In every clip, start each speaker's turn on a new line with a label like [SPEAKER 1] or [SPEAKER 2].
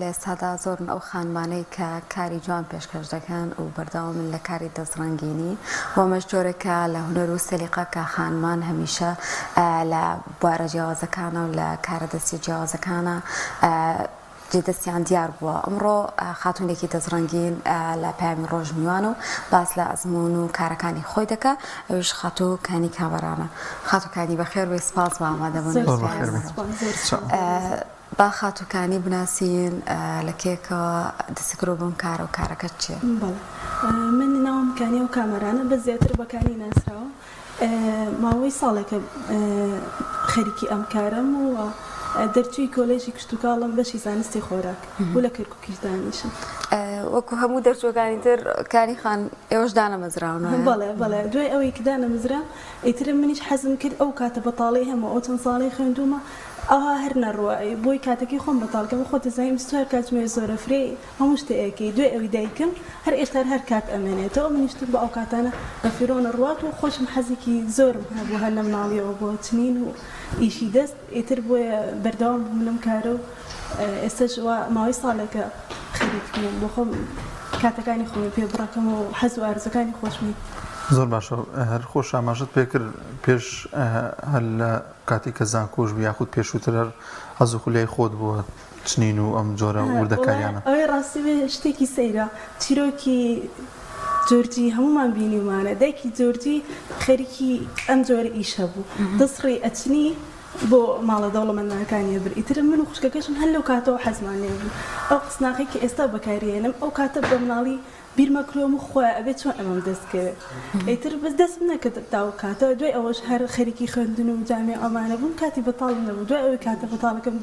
[SPEAKER 1] لێستادا زۆرن ئەو خانمانەی کە کاری جوان پێشکەش دەکەن و بەردەوامن لە کاری دەستڕەنگینی وەمەش جۆرێکە لە هونەر و سەلیقە کە خانمان هەمیشە لە بوارە جیاوازەکانە و لە کارەدەستی جیاوازەکانە جێدەستیان دیار بووە. ئەمڕۆ خاتوونێکی دەستڕەنگین لە پامی ڕۆژ میوانە و باس لە ئەزمون و کارەکانی خۆی دەکا. ئەوش خاتووکانی کامەرانە. خاتووکانی بەخێر بێ، سپاس بە ئامادەبوون. با خاتووکانی بناسین لە کێکەوە دەستگرۆ بم کارە و کارەکەت چییە؟
[SPEAKER 2] من ناوم کانی و کامەرانە بە زیاتر بەکانی ناسراوە. ماوەی ساڵێکە خەریکی ئەم کارم و دەرچووی کۆلێژی کشتتوکاڵم بەشی زانستی خۆراک بوو لە کەرکووکیش دانیشم.
[SPEAKER 1] وەکو هەموو دەرچوەکانی تر کانی خان ئێوەش دانەمەزراونە؟
[SPEAKER 2] بەڵێ دوای ئەوەی کە دانەمەزرا ئیتر منیش حەزم کرد ئەو کاتە بەتاڵی هەموو ئەو چەند ساڵی خوێندومە ئەوها هەر نەڕوە بۆی کاتەکەی خۆم بەتاڵکەم خۆ دەزانیم ستوار کاتژمێر زۆرە فرێ هەموو شتەیەکی دوای ئەوی دایکم هەر ئێشتا هەر کات ئەمێنێتەوە منیشتم بە ئەو کاتانە بە فیرۆنە ڕوات و خۆشم حەزێکی زۆرم هەبوو هەر لە مناڵیەوە بۆ چنین و ئیشی دەست ئیتر بۆیە بەردەوام بووم کارە و ئێستاش ماوەی ساڵێکە خەریکم بۆ خۆم کاتەکانی خۆمی پێ بڕەکەم و حەز و ئارزوەکانی خۆشمی.
[SPEAKER 3] زۆر باشە. هەر خۆش ئاماژەت پێکرد پێش هەر لە کاتی کە زانکۆش بوو یاخود پێشووتر هەر حەز و خولیای خۆت بووە چنین و ئەم جۆرە وردەکاریانە؟
[SPEAKER 2] ئەوەی ڕاستی شتێکی سەیرە چیرۆکی جۆرجی هەمومان بینیمانە. دایکی جۆرجی خەریکی ئەم جۆرە ئیشە بوو دەسڕی ئەچنی بۆ ماڵە دەوڵەمەندەکانی بر ئیتر من و خوشکەکەشم هەر لەو کاتەوە حەزمان لێ بوو. ئەو قسناقی کە ئێستا بەکارێنم ئەو کاتە بە مناڵی بیرمەکرۆم و خۆی ئەبێت چۆن ئەمەم دەستکەوێت. ئیتر بەس دەست نەکرد تاو کاتەوە دوای ئەوەش هەر خەریکی خوێندن و جامێ ئەمانە بووم کاتی بەتاڵم نەبوو. دوای ئەوەی کاتە بەتاڵەکەم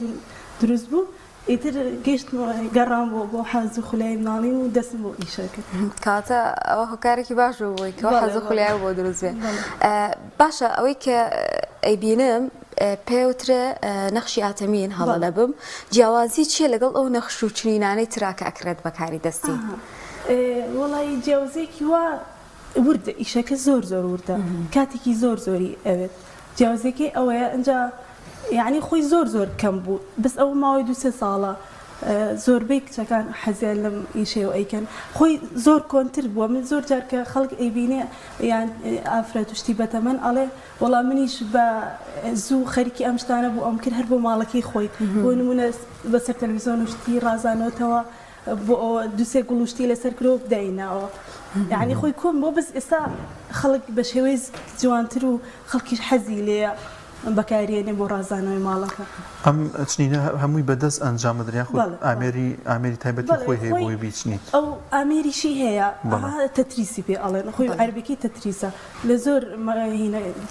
[SPEAKER 2] دروست بوو ئیتر گەشت گەڕام بۆ حەز و خولای مناڵی و دەستم بۆ ئیشە کرد.
[SPEAKER 1] کاتە ئەوە هۆکارێکی باش بووی کە حەز و خولای بۆ دروست بێ. باشە ئەوەی کە ئەیبینم پێوترە نەخشی ئاتەمین هەڵە لەبم جیاوازی چییە لەگەڵ ئەو نەخش و چنینانەی تراکە ئەکرێت بەکاری دەستی؟
[SPEAKER 2] وڵی جیاوازێکی وا وردە ئیشەکە زۆر وردە کاتێکی زۆری ئەوێت. جیاوازێکی ئەوەیە ئەنجا یعنی خۆی زۆر کەم بوو بەس ئەو ماوەی 2-3 ساڵە زۆربەی کچەکان حەزیان لەم ئیشەیە ئەیکەن خۆی زۆر کۆنتر بووە. من زۆر جار کە خەڵک ئەیبینێ یان ئافرەت و شتی بەتەمەن ئەڵێ وەڵام منیش بە زوو خەریکی ئەم شتانە بوو ئەم کرد هەر بۆ ماڵەکەی خۆی بۆ نمونە بەسەر تەلەڤیزۆن و شتی ڕازانەوەتەوە بۆ 2-3 گوڵشتی لەسەر کرۆ بداینەوە. یعنی خۆی کۆم بۆ بەس ئێستا خەڵک بە شێوەی جوانتر و خەڵکیش حەزی لێە بەکارێنێ بۆ ڕازانەوەی ماڵەکە.
[SPEAKER 3] ئەم چنینە هەمووی بەدەست ئەنجامەدرێن خۆ ئامێری تایبەتی خۆی هەیە بۆی بیچنیت.
[SPEAKER 2] ئەو ئامێریشی هەیە تەتریسی پێ ئەڵێن خۆی عەربیەکەی تەتریسە لە زۆر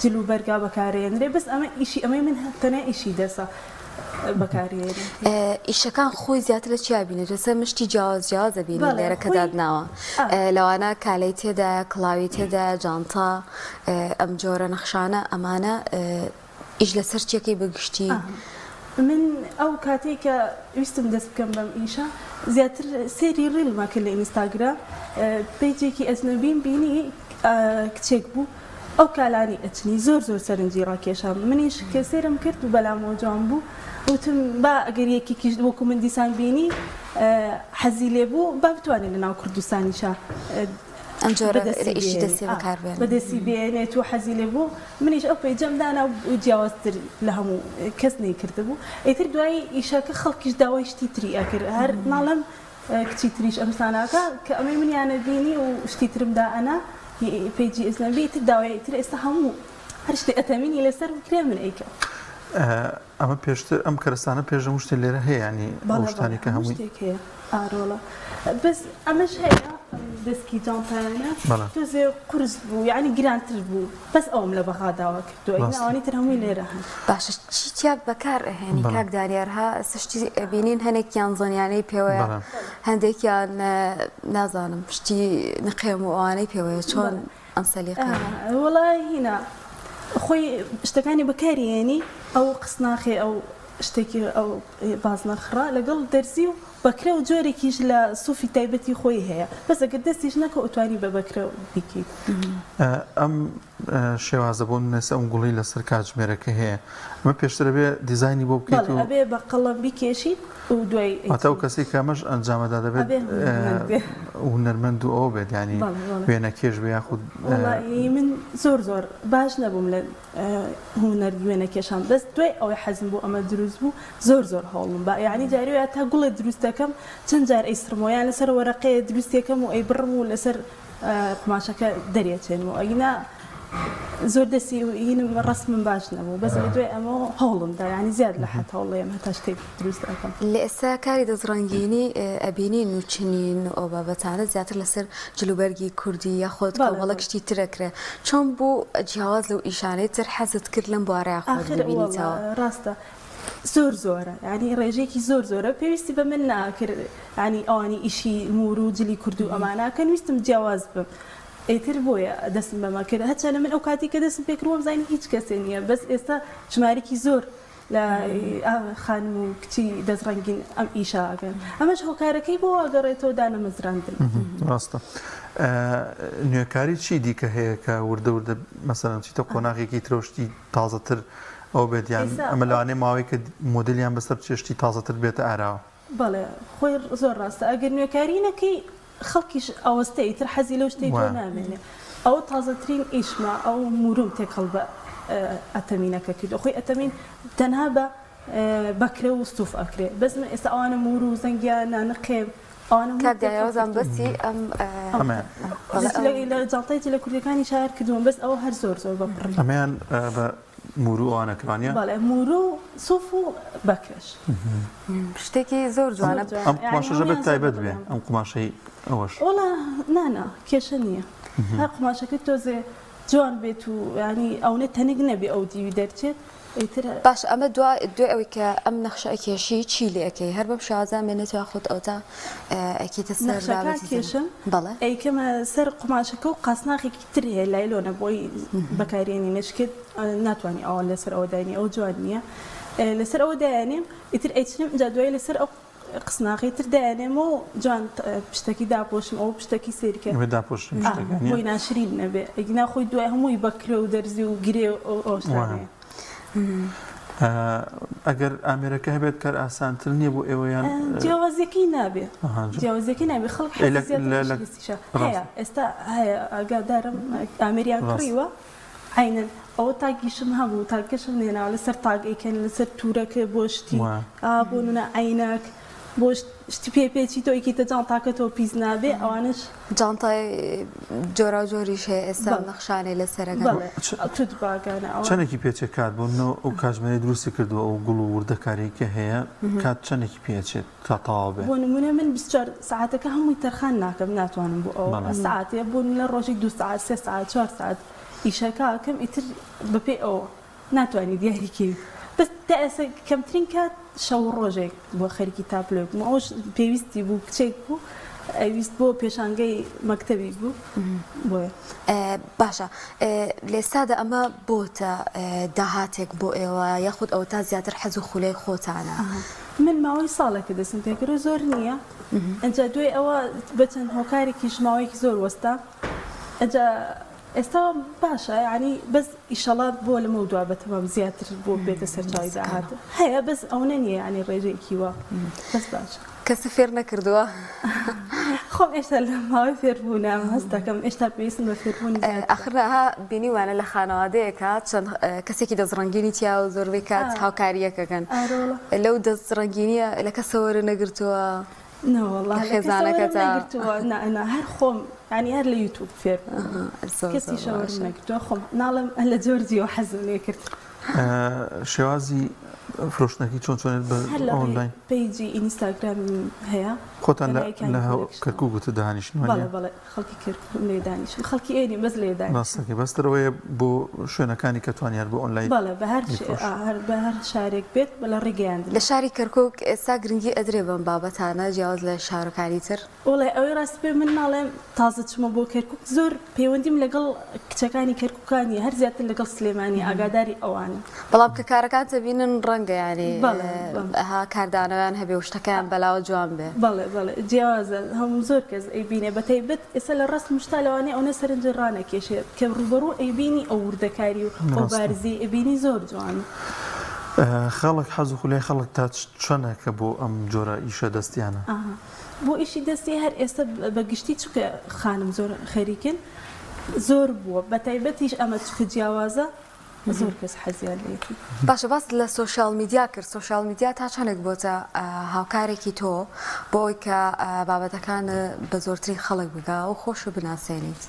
[SPEAKER 2] جلو بەرگا بەکارێنرێ بەس ئەمە ئیشی ئەمەی من تەنیا ئیشی دەسە بەکارێنێ.
[SPEAKER 1] ئیشەکان خۆی زیاتر لە چیا بینێت؟ لەسەر مشتی جیاواز دەبینی لێرە کە دادناوە لەوانە کالەی تێدا کڵاوی تێدا جانتا ئەم جۆرە نەخشانە ئەمانە ئیش لەسەر چیەکەی بەگشتی؟
[SPEAKER 2] من ئەو کاتێک کە ویستم دەست بکەم بەم ئیشە زیاتر سێری ڕیلما کرد لە ئینستاگرام پیجێکی ئەجنەبیم بینی کچێک بوو ئەو کالانی ئەچنی زۆر سەرنجی ڕاکێشام منیش کە سێرم کرد و بەلامەوە جوان بوو وتم با ئەگەر یەکێکیش وەکو من دیسان بینی حەزی لێ بوو با بتوانێت لە ناو کوردستانیشە
[SPEAKER 1] ئەم جۆرە ئیشی دەستی بەکاربێنێت
[SPEAKER 2] بەدەستی بێنێت و حەزی لێ بوو منیش ئەو پێیجەم دانا و جیاوازتر لە هەموو کەس نەیکرده بوو. ئیتر دوایی ئیشەکە خەڵکیش داوای شتی تری ئەکرد هەر ناڵم کچی تریش ئەمساناکە کە ئەمەی منیانە بینی و شتی ترمدا ئەنا پیجی ئیسلامی تر داوای تر ئێستا هەموو هەر شتێ ئەتەمینی لەسەر کرێ من ئەیکە.
[SPEAKER 3] ئەمە پێشتر ئەم کەرستانە پێشەم شتێ لێرە هەیە ینی ئەو شتانی کە هەمووی
[SPEAKER 2] هەیە ئارۆڵە بەس ئەمەش هەیە دەستکی جانتایانە تۆزێ قورس بوو یعنی گرانتر بوو بەس ئەوم لە بەخا داوا کردووە ئەوانی تر هەمووی لێرە هەن.
[SPEAKER 1] باشە چیتیا بەکار ئەهێنی کاک داریارها سشتی بینین هەنێکیان زۆنیانەی پێوەیە هەندێکیان نازانم شتی نەقێم و ئەوانەی پێوەیە چۆن ئەم سەلیقە؟
[SPEAKER 2] وەڵای هینا خۆی شتەکانی بەکارێنی ئەو قسناخێ ئەو شتێکی ئەو بازنەخرا لەگەڵ دەرزی و بەکرە و جۆرێکیش لە سوفی تایبەتی خۆی هەیە بەس ئەگەر دەستیش نەکە ئەتوانی بە بەکرە بیکەیت.
[SPEAKER 3] ئەم شێوازە بۆ نێسە ئەم گوڵی لەسەر کاتژمێرەکە هەیە ئەمە پێشترە بێ دیزایانی بۆ بکەیت و
[SPEAKER 2] ئەبێ بە قەڵەم بیکێشیت و دوای
[SPEAKER 3] ئەتە و کەسی کەمەش ئەنجامەدا دەبێت هونەرمەند و ئەوە بێت ینی وێنە کێش بێ یاخود
[SPEAKER 2] من زۆر باش نەبووم لە هونەر وێنە کێشان بەس دوای ئەوەی حەزم بوو ئەمە دروست بوو زۆر هەوڵم بە یعنی جاریوە تا گوڵێ دروست دەکەم چەند جار ئەیسرمۆیان لەسەر وەرەقەیە دروستێکەکەم و ئەی بڕم و لەسەر قماشەکە دەرێچێنەوە ئەگینا زۆر دەستی و هینم ڕسمم باش نەبوو بەس دوای ئەمە هەوڵمدا ینی زیاد لە حەت هەوڵێم هەتا شتێک دروست دەکەم
[SPEAKER 1] لە ئێستا کاری دەزڕەنگینی ئەبینین و چنین و ئەو بابەتانە زیاتر لەسەر جلوبەرگی کوردی یاخۆت کۆمەڵە کشتی ترەکرێ چۆن بوو جیاواز لەو ئیشانەی تر حەزت کرد لەم بوارەیە خۆت ببینیتەوە
[SPEAKER 2] ڕاستە زۆرە ینی ڕێژێکی زۆرە پێویستی بە من ناکرد ینی ئەوانی ئیشی مور و جلی کورد و ئەماناکە ویستم جیاواز بم ئیتر بۆیە دەستم بەما کرد هەچەنە من ئەو کاتی کە دەستم پێکردوم زانی هیچ کەسێ نییە بەس ئێستا ژمارێکی زۆر لە خانم و کچی دەزڕەنگین ئەم ئیشاکەن ئەمەش هۆکارەکەی بۆ ئەگەڕێتەوە دانەمەزراندن
[SPEAKER 3] ڕاستە نوێکاری چی دیکە هەیە کە وردە مەسەرەن چیتە قۆناغێکی ترۆشتی تازەتر ئەو بێت یان ئەمە لەوانەیە ماوەی کە مۆدلیان بەسەر چێشتی تازەتر بێتە ئاراوە
[SPEAKER 2] بەڵێ خۆی زۆر ڕاستە ئەگەر نوێکاری نەکەی خەڵکیش ئەوەستەی تر حەزی لەو شتێک تۆ نامێنێ ئەو تازەترین ئیشما ئەو موروم تێکەڵ بە ئەتەمینەکە کردو خۆی ئەتەمین تەنها بە بەکرێ و ستوف ئەکرێ بەس من ئێستا ئەوانە مور و زەنگیان نانقێم
[SPEAKER 1] کابدایەوەزان بەسی
[SPEAKER 2] لە جاڵتایتی لە کوردەکانی شار کردوم بەس ئەوە هەر زۆر بەپڕی
[SPEAKER 3] ئەمەیان بە مورو ئەوانەکرانیە
[SPEAKER 2] بەڵێ مورو و سوف و بەکرش
[SPEAKER 1] شتێکی زۆر جوانە
[SPEAKER 3] ئەم قماشەژە بێت تایبەت بێ ئەم قماشەی ئەوەش
[SPEAKER 2] وڵا نانا کێشە نییە هەر قماشەکە تۆزێ جوان بێت و ینی ئەوە تەنگ نەبێ ئەو دیوی دەرچێت
[SPEAKER 1] باش ئەمە دوای ئەوەی کە ئەم نەخشە کێشی چی لێەکەی هەر بەم شازان مێنێتەوە خۆت ئەوتا ئەکیتە سەر
[SPEAKER 2] کێشم بەڵێ ئەیکەمە سەر قماشەکە و قاسناقێکی تر هەیە لایلۆنە بۆی بەکارێنی نشکێت ناتوانانی ئەوە لەسەر ئەوە داینی ئەو جوان نییە لەسەر ئەوە دایانێم ئیتر ئەیچنم جا دوای لەسەر ئەو قسناقی تر دایانێم و جوان پشتەکی داپۆشم ئەو پشتەکی سێرکە بۆی ناشرین نەبێ ئەگینا خۆی دوای هەمووی بەکرێ و دەرزی و گرێ ئەوشتانەیە
[SPEAKER 3] ئەگەر ئامێرەکە هەبێت کار ئاسانتر نییە بۆ ئێوەیان
[SPEAKER 2] جیاوازەکەی نابێ جیاوازەکەی نابێ خەڵک هەیە ئێستا هەیە ئاگادارم ئامریان کڕیوە عینەن ئەوە تاگیشم هەبوو تاگەشم نێناوە لەسەر تاگەیکەن لەسەر توورەکە بۆ شتی بۆ نونە عینەک بۆ شتی پێچی تۆیکیتە جانتاکەتەوە پیس نابێ ئەوانش
[SPEAKER 1] جانتای جۆرا جۆریش هەیە ئێستا نەخشانەی لەسەرەکە
[SPEAKER 2] توت باگانە
[SPEAKER 3] چەندێکی پێچێت کات بۆ ئەو کاتژمێری دروستی کردووە ئەو گوڵ و وردەکاریکە هەیە کات چەندێکی پێچێت تا تەواو بێ
[SPEAKER 2] بۆ نمونە من 24 ساعتەکە هەمووی تەرخان ناکەم ناتوانم بۆ ئەو ساعتێ بۆ لە ڕۆژێک 2 ساعت 3 ساعت 4 ساعت ئیشەکەکەم ئیتر بەپێ ئەوە ناتوانانی دیاریکەوی بەس تا ئێستا کەمترین کات شەو ڕۆژێک بۆ خەریکی تاپلۆک ئەوش پێویستی بوو کچێک بوو ئەویست بۆ پێشانگەی مەکتەبی بوو بۆیە
[SPEAKER 1] باشە لێستادا ئەمە بۆتە داهاتێک بۆ ئێوە یاخود ئەوە تا زیاتر حەز و خولەی خۆتانە
[SPEAKER 2] من ماوەی ساڵێکە دەستم پێکردو زۆر نییە ئەجا دوێ ئەوە بچەند هۆکارێکی ژماوەیەکی زۆر وەستا ئەجا ئێستا باشە ینی بەس ئیشەڵا بۆ لەمە دوابەتەوە زیاتر بۆ بێتە سەرچاوی داهات هەیە بەس ئەو نەنیە ینی ڕێژەیەکی وە بەس باشە
[SPEAKER 1] کەس فێر نەکردووە
[SPEAKER 2] خۆم ئێستا لە ماوەی فێربوونە هەستەکەم ئێستا پێویستم بە فێربوونی
[SPEAKER 1] ئەخرها بینیوانە لە خانەوادەیەکە چەند کەسێکی دەزڕەنگینی تیا و زۆربەی کات هاوکاریەکەکەن لەو دەزڕەنگینیە لە کەسەوەرە نەگرتووە
[SPEAKER 2] خێزانەکەتە هەر خۆم ینی هەر لە یوتوب فێر کەسی شەوە نەگرتووە خۆم ناڵم لە جۆرجیەوە حەزم لێ کرد
[SPEAKER 3] شێوازی فرۆشتنەکەی چۆنێت بە ئۆنلاین
[SPEAKER 2] پیجی ئینستاگرام هەیە
[SPEAKER 3] خۆتان لە کەرکوو گوتە داهانیشتنەوە
[SPEAKER 2] خەڵکی کەرکوو لێ دانیشت خەڵکی ئێنی بەس لێ
[SPEAKER 3] دانیشت بەستەوەیە بۆ شوێنەکانی کە توانیان بۆ ئۆنلاین
[SPEAKER 2] بە هەر شارێک بێت بە ڕێگەیان
[SPEAKER 1] لە شاری کەرکووک ئێستا گرنگی ئەدرێ بەم بابەتانە جیاواز لە شارەکانی تر
[SPEAKER 2] وڵێ ئەوەی ڕاست پێ من ناڵێم تازە چمە بۆ کەرکووک زۆر پەیوەندیم لەگەڵ کچەکانی کەرکووکانی هەر زیاتر لەگەڵ سلێمانی ئاگاداری ئەوانە
[SPEAKER 1] بەڵام کە کارەکان تەبینن ڕەنگ ڕەنگە ینی ها کاردانەوەیان هەبێ و شتەکەیان بەلاوە جوان بێ
[SPEAKER 2] بەڵێ جیازە هەموو زۆر کەس ئەیبینێ بەتایبەت ئێستا لە ڕست مشتا لەوانەیە ئەوە سەرنج ڕانەکێشێت کە ڕوبەڕوو ئەیبینی ئەو وردەکاری و ئەو بارزی ئەبینی زۆر جوانە.
[SPEAKER 3] خەڵک حەزو خولای خەڵک تا چۆنە کە بۆ ئەم جۆرە ئیشە دەستیانە
[SPEAKER 2] بۆ ئیشی دەستی هەر ئێستا بەگشتی چکە خانم زۆر خەریکن زۆر بووە بەتایبەتیش ئەمە چکە جیاوازە زۆر کەس حەزیان لێتی.
[SPEAKER 1] باشە باس لە سوۆشال میدیا کرد سوۆشال میدیا تا چەندێک بۆتە هاوکارێکی تۆ بۆ ئەوی کە بابەتەکان بە زۆرتری خەڵک بگا و خۆش بناسێنیت.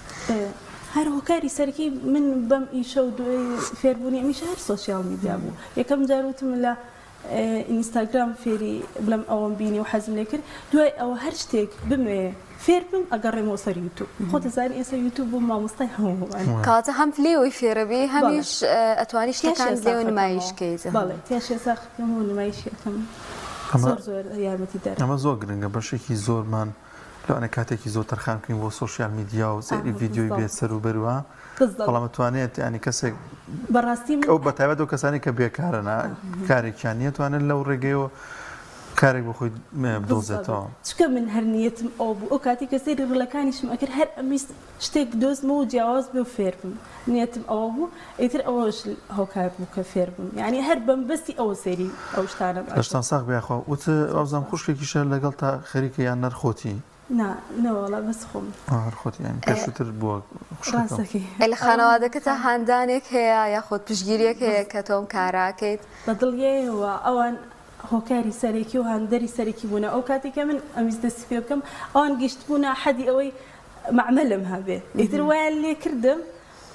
[SPEAKER 2] هەر هۆکاری سەرکی من بەم ئیشە و دوای فێربوونی ئەمیشە هەر سوۆشیال میدیا بوو یەکەم جاروتم لە ئینستاگرام فێری بڵم ئەوەم بینی و حەزم لێ کرد دوای ئەوە هەر شتێک بمێ فێر بم ئەگەڕێمەوە سەر یوتیوب خۆتە زانانی ئێستا یوتیوب بوو مامۆستای هەمووان
[SPEAKER 1] کاتە هەم لێەوەی فێرەبی هەمیش ئەتوانی شتەکان لێوە نمایشکەیت
[SPEAKER 2] بەڵێ تێشێ ساختم و نمایشەکەم زۆر زۆر یارمەتی دەر
[SPEAKER 3] ئەمە زۆر گرنگە بەشێکی زۆرمان لەوانە کاتێکی زۆر تەرخانکەین بۆ سوۆشیال میدیا و سەیری ڤیدیۆی بێت سەر و بەروە بەڵام توانێت ینی کەسێک
[SPEAKER 2] بەڕاستی
[SPEAKER 3] ئەو بەتایبەت و کەسانی کە بێکارن کارێکیان نیە توانێت لەو ڕێگەیەوە کارێک بۆ خۆی بدۆزێتەوە
[SPEAKER 2] چکە من هەر نیەتم ئەو بوو ئەو کاتی کە سەیری ڕلەکانیشم ئەکرد هەر ئەمیست شتێک دۆزمەوە و جیاواز بێ و فێر بم نیەتم ئەوە بوو ئیتر ئەوەش هۆکار بوو کە فێر بم یعنی هەر بەمبەستی ئەوە سەیری ئەو شتانم
[SPEAKER 3] هەشتان ساغ بێخوا وتە ئەوزان خوشکێکیشە لەگەڵ تا خەریکە یان نەرخۆتی
[SPEAKER 2] نەوەڵا بەس خۆم
[SPEAKER 3] خۆتیان پێشتر بووە
[SPEAKER 1] لە خانەوادەکە تا هاندانێک هەیە یاخۆت پشگیریەک هەیە کە تۆم کاراکەیت
[SPEAKER 2] بەدڵیەوە ئەوان هۆکاری سەرێکی و هاندەری سەرێکی بوونە ئەو کاتێکە من ئەمیز دەستی پێ بکەم ئەوان گەشتبوونە حەدی ئەوەی معمەلم هەبێ ئیتر وایان لێ کردم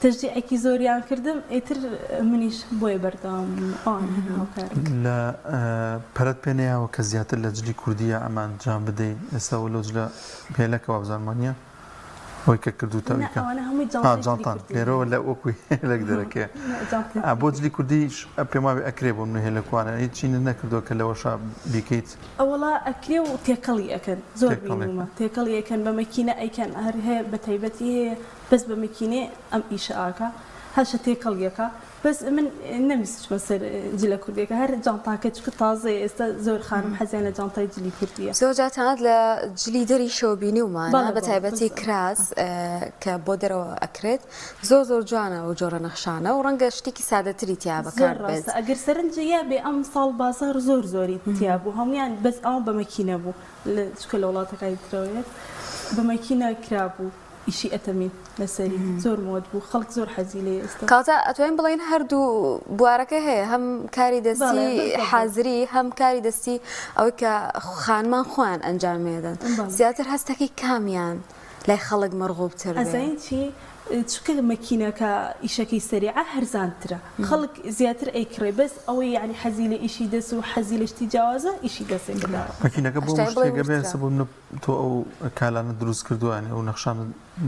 [SPEAKER 2] تەشجیعێکی زۆریان کردم ئیتر منیش بۆیە بەردەوام هۆکار
[SPEAKER 3] لە پەرەت پێنەیەوە کە زیاتر لە جلی کوردیە ئەمان جان بدەین ئێستا لەو جلە پێلەکەەوە بزانمانە ئەوی کە کردوتەوەیکە جانتان لێرەوە لە وەکوی هێلک دەرەکێ بۆ جلی کوردیش پێماوی ئەکرێ بۆ منە هێلەکوانە هیچ چینە نەکردووە کە لەوەش بیکەیت
[SPEAKER 2] ئەوڵا ئەکرێ و تێکەڵی ئەەکەن زۆر بینمە تێکەڵی ئەەکەن بە مەکینە ئەیکەن هەر هەیە بە تایبەتی هەیە بەس بە مەکینێ ئەم ئیشە ئاکە هەشە تێکەڵیەکە بەس من نەویستمە سەر جلە کوردیەکە هەر جانتاکە چکە تازە ئێستا زۆر خانم حەزیان لە جانتای جلی کوردیە
[SPEAKER 1] زۆرجاتانات لە جلی دەری شۆبینی ومانە بە تایبەتی کراس کە بۆ دەرەوە ئەکرێت زۆر زۆر جوانە و جۆرە نەخشانە و ڕەنگە شتێکی سادەتری تیا بەکار بێت
[SPEAKER 2] ئەگەر سەرنجە یا بێ ئەم ساڵ بازار زۆر زۆری تیا بوو هەمویان بەس ئەو بە مەکینە بوو لە چکە لە وڵاتەکانی ترەوەیەت بە مەکینە کرابوو ئیشی ئەتەمین لەسەری زۆر مۆد بوو خەڵک زۆر حەزی لێ ئێستا
[SPEAKER 1] کاتە ئەتوانین بڵین هەردوو بوارەکە هەیە هەم کاری دەستی حازری هەم کاری دەستی ئەوەی کە خانمان خۆیان ئەنجامێدەن زیاتر هەستەکەی کامیان لای خەڵک مەرغوبتر
[SPEAKER 2] ئەزین چی چکە مەکینەکە ئیشەکەی سەریعە هەرزانترە خەڵک زیاتر ئەیکڕێ بەس ئەوەی یعنی حەزی لە ئیشی دەست و حەزی لە شتی جیاوازە ئیشی دەسێکدا
[SPEAKER 3] مەکینەکە بۆ شتێکە بێ سەبوو تۆ ئەو کالانە دروست کردووانێ ئەو نەخشان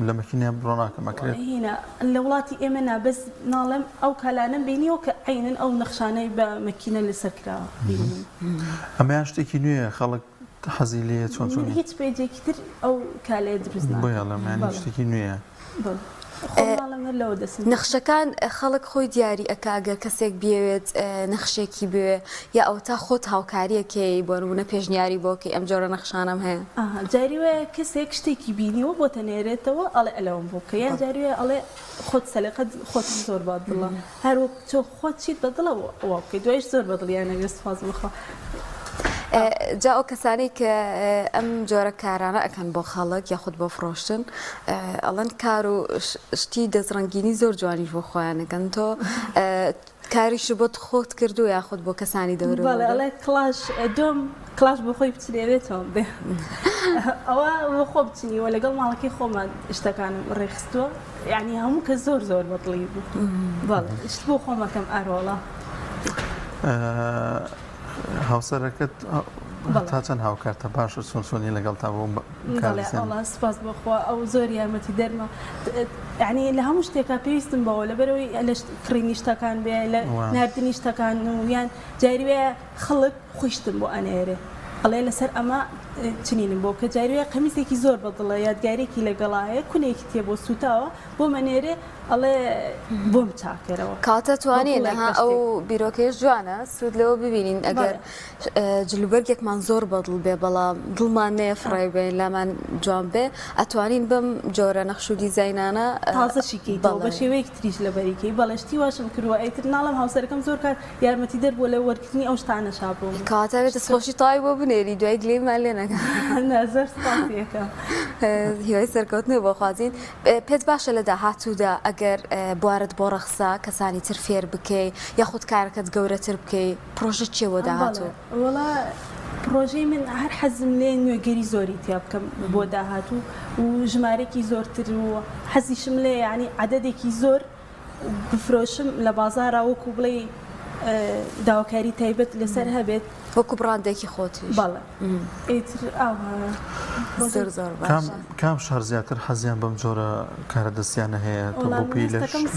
[SPEAKER 3] لە مەکینیان بڕۆناکەمەکرێت
[SPEAKER 2] هینە لە وڵاتی ئێمە نابەس ناڵێم ئەو کالانم بینیەوە کە عینن ئەو نەخشانەی بە مەکینە لەسەرکراوە
[SPEAKER 3] ئەمەیان شتێکی نوێە خەڵک حەزی لێ چۆن
[SPEAKER 2] هیچ پێجێکی تر ئەو کالەیە دروست
[SPEAKER 3] بۆیاڵەمان شتێکی نوێە
[SPEAKER 1] نەخشەکان خەڵک خۆی دیاری ئەکاگە کەسێک بێوێت نەخشێکی بوێ یا ئەو تا خۆت هاوکاریەکەی بۆ نمونە پێشنیاری بۆکەی ئەم جۆرە نەخشانم هەیە
[SPEAKER 2] جاری وایە کەسێک شتێکی بینیوە بۆ تەنێرێتەوە ئەڵێ ئەلەوەم بۆکە یان جاریوە ئەڵێ خۆت سەلقەت خۆت زۆر باد دڵە هەروەک تۆ خۆت چیت بەدڵەوە ئەوە بکەی دوایش زۆر بەدڵیانە گەست فاز بخوا
[SPEAKER 1] جا ئەو کەسانی کە ئەم جۆرە کارانە ئەکەن بۆ خەڵک یاخود بۆ فرۆشتن ئەڵەن کار و شتی دەستڕەنگینی زۆر جوانیش بۆ خۆیانەکەن تۆ کاریش بۆت خۆت کردو یاخود بۆ کەسانی دەورە
[SPEAKER 2] ئەڵێ کلاش دۆم کلاش بۆ خۆی بچێتەوە بێ ئەوە بۆ خۆ بچنیوە لەگەڵ ماڵەکەی خۆمان شتەکانم ڕێخستووە یعنی هەموو کە زۆر زۆر بەدڵی بوو بەڵێ شت بۆ خۆمەکەم ئەرۆڵە
[SPEAKER 3] هاوسەرەکەت تا چەند هاوکارتە باشە سۆنسۆنی لەگەڵ تا بۆ
[SPEAKER 2] سپاس بخوا ئەو زۆر یارمەتی دەرمە یعنی لە هەموو شتێکا پێویستم بەوە لەبەرەوەی لە کڕینی شتەکان بێ لە نردنی شتەکان و یان جاریوەیە خەڵک خوشتم بۆ ئەنێرێ ئەڵێ لەسەر ئەمە چنینم بۆ کە جارویە قەمیسێکی زۆر بەدڵە یادگارێکی لەگەڵایە کونێکی تێ بۆ سوتاوە بۆ منێرە ئەڵێ بۆم چاکەرەوە
[SPEAKER 1] کاتە توانین ئەو بیرۆکەیەش جوانە سوود لەوە ببینین ئەگەر جلوبەرگێکمان زۆر بەدڵ بێ بەڵام دڵمان نێفڕای بێ لامان جوان بێ ئەتوانین بەم جۆرە نەخش و دیزاینانە
[SPEAKER 2] تازەشیکەیتەوە بە شێوەیەکی تریش لەبەریکەی بەڵشتی واشم کردووە ئەیتر ناڵم هاوسەرەکەم زۆر کار یارمەتی دەر بۆ لە وەرگرتنی ئەو شتانە شابوو
[SPEAKER 1] کاتە بێت دەستخۆشی تای بۆ بنێری دوای گلێمان لێ نەکە
[SPEAKER 2] نەزەر سپاسیەکەم
[SPEAKER 1] هیوای سەرکەوتنەوە بۆ خوازین پێت باشە لە داهاتوودا ئەگەر بوارت بۆ ڕەخسا کەسانی تر فێر بکەی یاخود کارەکەت گەورەتر بکەی پرۆژە چیە بۆ داهاتوو
[SPEAKER 2] وڵا پرۆژەی من هەر حەزم لێ نوێگەری زۆری تیا بکەم بۆ داهاتوو و ژمارەی زۆرتر و حەزیشم لێ ینی عەدەدێکی زۆر بفرۆشم لە بازارە وەکو بڵێ داواکاری تایبەت لەسەر هەبێت
[SPEAKER 1] وەکو بڕاندێکی خۆتیش
[SPEAKER 2] بەڵێ ئیتر
[SPEAKER 1] زۆر زۆر باشە
[SPEAKER 3] کام شار زیاتر حەزیان بەم جۆرە کارە دەستیانە هەیە تۆ بۆ پێی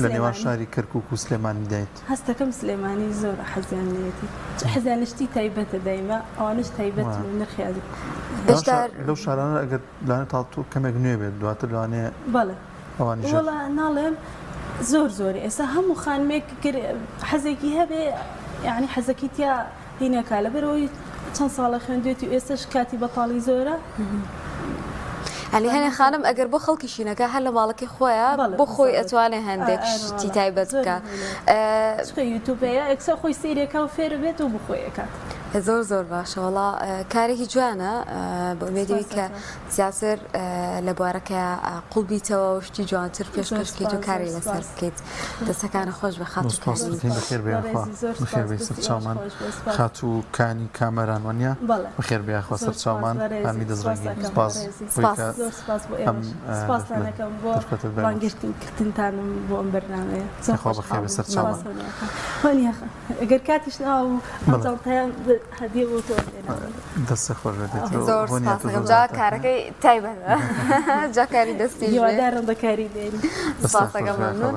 [SPEAKER 3] لە نێوان شاری کەرکووک و سلێمانی دایت
[SPEAKER 2] هەستەکەم سلێمانی زۆر حەزیان لێتی حەزیانشتی تایبەتە دایمە ئەوانش تایبەت نرخیازی
[SPEAKER 3] لەو شارانە ئەگەر لانە تاڵتو کەمێک نوێ بێت دواتر لەوانەیە
[SPEAKER 2] بەڵێ
[SPEAKER 3] ئەوانی
[SPEAKER 2] وڵا ناڵێم زۆر زۆری ئێستا هەموو خانمێک حەزێکی هەبێ یعنی حەزەکی تیا هینەکە لەبەرەوەی چەند ساڵە خوێندوێتی و ئێستاش کاتی بەتاڵی زۆرە
[SPEAKER 1] ئەلی هەنێ خانم ئەگەر بۆ خەڵکی شینەکە هەر لە ماڵەکەی خۆیان بۆ خۆی ئەتوانێ هەندێک شتی تایبەت بکە
[SPEAKER 2] یوتوبەیە ئەکسە خۆی سیرێکە و فێر بێت و بخۆیەکات
[SPEAKER 1] زۆر زۆر باشە وڵا کارێکی جوانە بۆ مێدەوی کە زیاتر لە بوارەکە قوڵبیتەوە و شتی جوانتر پێشکەش بکەیت و کاری لەسەر بکەیت دەستەکانە خۆش بە خات
[SPEAKER 3] بەخێر بێ چاومان خات و کانی کامەران وانە بەخێر بێخوا سەر چاومان ئەمی دەزڕێنی سپاس
[SPEAKER 2] سپاسانەکەم بۆ ڕانگەشتنکردنتانم بۆ ئەم بەرنامەیە
[SPEAKER 3] خوا بەخێر بێ سەر چاومان
[SPEAKER 2] ئەگەر کاتیش ناو جاڵتەیان هەدیە بۆ تۆ
[SPEAKER 3] دەستە خۆش بێت
[SPEAKER 1] زۆر سپاسەکەم جا کارەکەی تایبەتە جا کاری دەستی
[SPEAKER 2] هیوادارم بەکاری دێنی
[SPEAKER 1] سپاسەکەم مەمنون